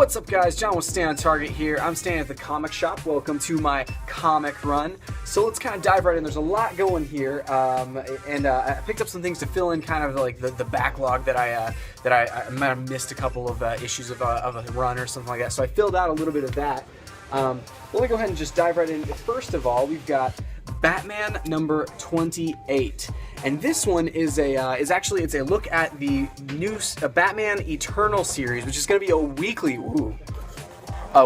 What's up, guys? John with Stay on Target here. I'm staying at the comic shop. Welcome to my comic run. So let's kind of dive right in. There's a lot going here, and I picked up some things to fill in kind of like the backlog that I might have missed a couple of issues of a run or something like that. So I filled out a little bit of that. Let me go ahead and just dive right in. First of all, we've got Batman number 28, and this one is actually a look at the new Batman Eternal series, which is going to be a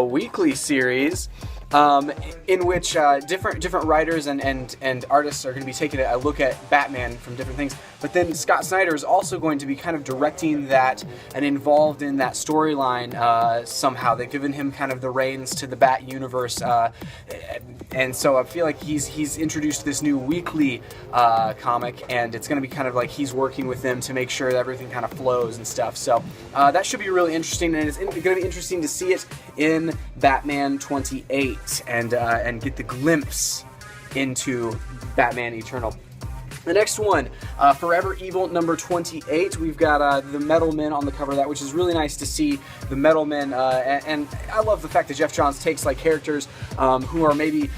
weekly series, in which different writers and artists are going to be taking a look at Batman from different things. But then Scott Snyder is also going to be kind of directing that and involved in that storyline somehow. They've given him kind of the reins to the Bat universe, and so I feel like he's introduced this new weekly comic, and it's going to be kind of like he's working with them to make sure that everything kind of flows and stuff. So that should be really interesting, and it's going to be interesting to see it in Batman 28 and get the glimpse into Batman Eternal. The next one, Forever Evil number 28. We've got the Metal Men on the cover of that, which is really nice to see the Metal Men. And I love the fact that Jeff Johns takes like characters who are maybe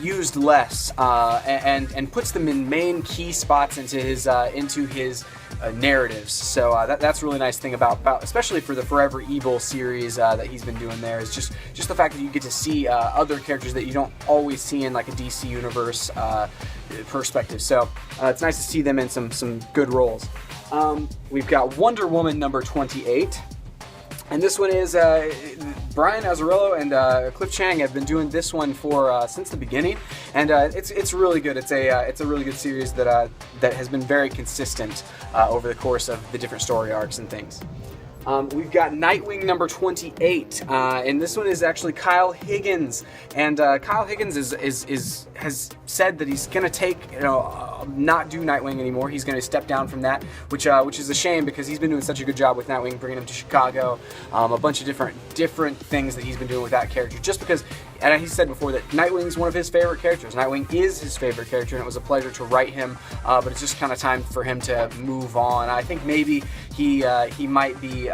used less and puts them in main key spots into his narratives. So that's a really nice thing about especially for the Forever Evil series that he's been doing there, is just the fact that you get to see other characters that you don't always see in like a DC universe perspective. So it's nice to see them in some good roles. We've got Wonder Woman number 28. And this one is Brian Azzarello and Cliff Chang have been doing this one for since the beginning, and it's really good. It's a really good series that has been very consistent over the course of the different story arcs and things. We've got Nightwing number 28, and this one is actually Kyle Higgins, and Kyle Higgins has said that he's going to not do Nightwing anymore. He's going to step down from that, which is a shame, because he's been doing such a good job with Nightwing, bringing him to Chicago, a bunch of different things that he's been doing with that character, just because. And he said before that Nightwing's one of his favorite characters. Nightwing is his favorite character, and it was a pleasure to write him, but it's just kind of time for him to move on. I think maybe he might be,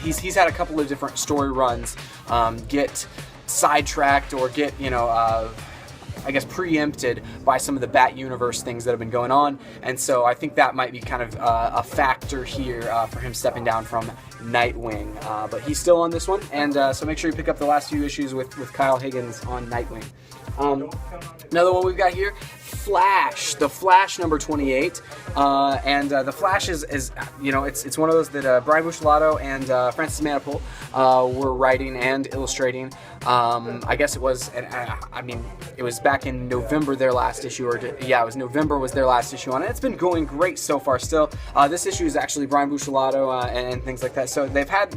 he's had a couple of different story runs get sidetracked or get, I guess preempted by some of the Bat Universe things that have been going on, and so I think that might be kind of a factor here for him stepping down from Nightwing, but he's still on this one, and so make sure you pick up the last few issues with Kyle Higgins on Nightwing. Another one we've got here, The Flash number 28, and the Flash is it's one of those that Brian Buccellato and Francis Manapul were writing and illustrating. I guess it was, it was back in November their last issue, it was November was their last issue on it. It's been going great so far still. This issue is actually Brian Buccellato and things like that. So they've had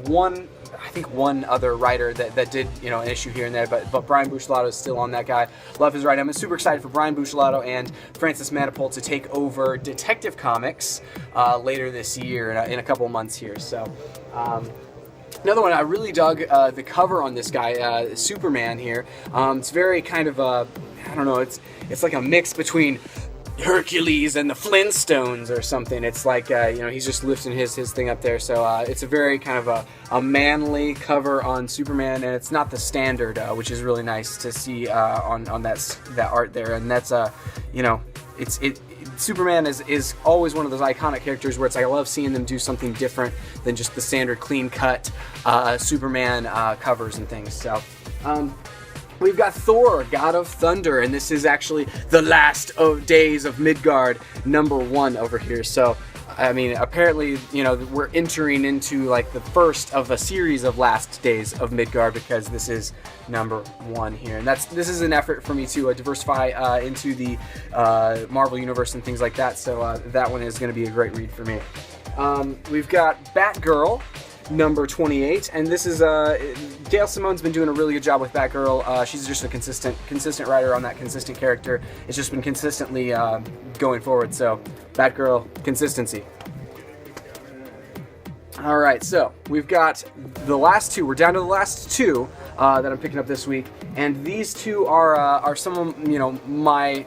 one other writer that did an issue here and there, but Brian Buccellato is still on that guy. Love his writing. I'm super excited for Brian Buccellato and Francis Manapul to take over Detective Comics later this year in a couple months here. So another one, I really dug the cover on this guy, Superman here. It's very kind of it's like a mix between Hercules and the Flintstones or something. It's like he's just lifting his thing up there, so it's a very kind of a manly cover on Superman, and it's not the standard, which is really nice to see on that art there. And that's Superman is always one of those iconic characters where it's like I love seeing them do something different than just the standard clean cut Superman covers and things. So we've got Thor, God of Thunder, and this is actually the last days of Midgard number 1 over here. So, apparently, we're entering into like the first of a series of last days of Midgard, because this is number 1 here, and this is an effort for me to diversify into the Marvel universe and things like that. So that one is going to be a great read for me. We've got Batgirl number 28, and this is Gail Simone's been doing a really good job with Batgirl. She's just a consistent writer on that consistent character. It's just been consistently going forward, so Batgirl consistency. Alright, so we've got the last two. We're down to the last two that I'm picking up this week, and these two are some of my,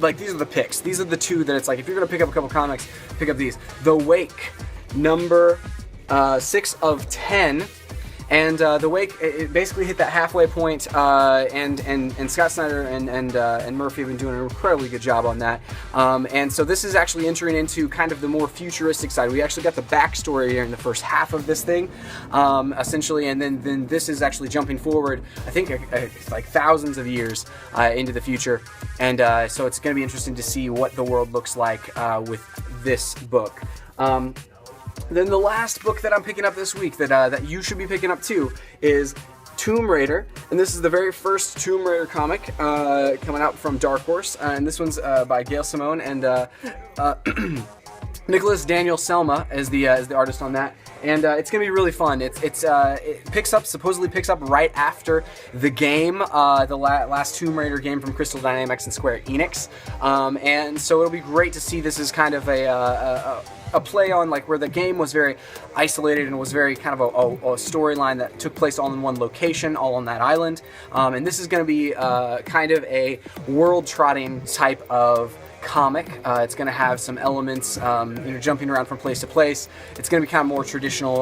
like, these are the picks. These are the two that it's like, if you're going to pick up a couple comics, pick up these. The Wake number 6 of 10. And the Wake, it basically hit that halfway point, and Scott Snyder and Murphy have been doing an incredibly good job on that. And so this is actually entering into kind of the more futuristic side. We actually got the backstory here in the first half of this thing, essentially, and then this is actually jumping forward, I think, like thousands of years into the future. And so it's going to be interesting to see what the world looks like with this book. Then the last book that I'm picking up this week that you should be picking up too is Tomb Raider, and this is the very first Tomb Raider comic coming out from Dark Horse, and this one's by Gail Simone and Nicholas Daniel Selma is the artist on that, and it's gonna be really fun. It supposedly picks up right after the game, the last Tomb Raider game from Crystal Dynamics and Square Enix, and so it'll be great to see this as kind of a play on like where the game was very isolated and was very kind of a storyline that took place all in one location, all on that island, and this is going to be kind of a world-trotting type of comic. It's going to have some elements, jumping around from place to place. It's going to be kind of more traditional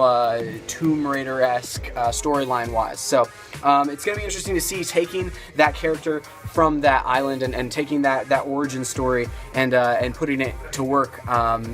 Tomb Raider-esque storyline-wise. So it's going to be interesting to see taking that character from that island and taking that origin story and putting it to work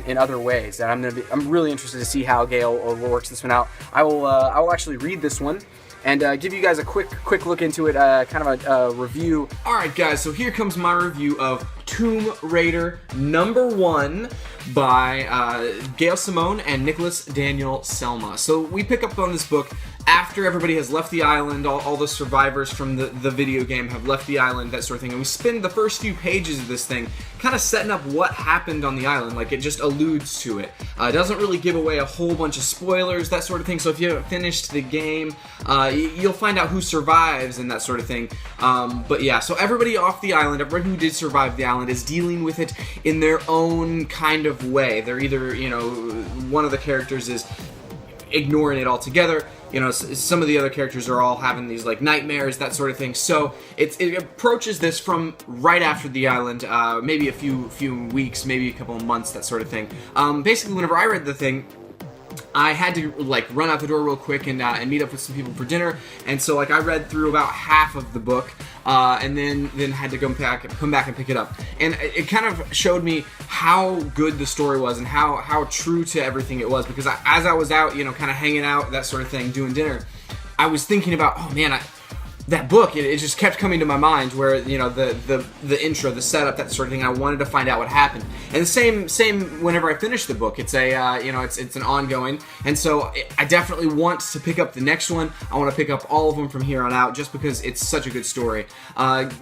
in other ways. And I'm really interested to see how Gail works this one out. I will actually read this one and give you guys a quick look into it, kind of a review. Alright guys, so here comes my review of Tomb Raider #1 by Gail Simone and Nicholas Daniel Selma. So we pick up on this book after everybody has left the island, all the survivors from the video game have left the island, that sort of thing, and we spend the first few pages of this thing kind of setting up what happened on the island. Like, it just alludes to it. It doesn't really give away a whole bunch of spoilers, that sort of thing, so if you haven't finished the game, you'll find out who survives and that sort of thing. But yeah, so everybody off the island, everybody who did survive the island is dealing with it in their own kind of way. They're either, one of the characters is ignoring it altogether. Some of the other characters are all having these like nightmares, that sort of thing. So it approaches this from right after the island, maybe a few weeks, maybe a couple of months, that sort of thing. Basically, whenever I read the thing, I had to like run out the door real quick and meet up with some people for dinner, and so like I read through about half of the book, and then had to come back and pick it up, and it kind of showed me how good the story was and how true to everything it was, because as I was out, kind of hanging out, that sort of thing, doing dinner, I was thinking about, oh man, that book, it just kept coming to my mind, where the intro, the setup, that sort of thing. I wanted to find out what happened, and the same whenever I finish the book. It's it's an ongoing, and so I definitely want to pick up the next one. I want to pick up all of them from here on out, just because it's such a good story.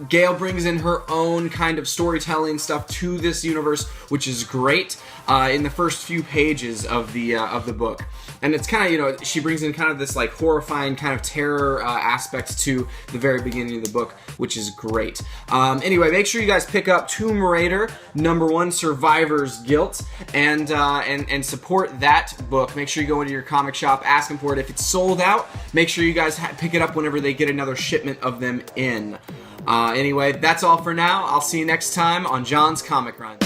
Gail brings in her own kind of storytelling stuff to this universe, which is great. In the first few pages of the book, and it's kind of she brings in kind of this like horrifying kind of terror aspect to the very beginning of the book, which is great. Anyway, make sure you guys pick up Tomb Raider #1, Survivor's Guilt, and support that book. Make sure you go into your comic shop, ask them for it. If it's sold out, make sure you guys pick it up whenever they get another shipment of them in. Anyway, that's all for now. I'll see you next time on John's Comic Run.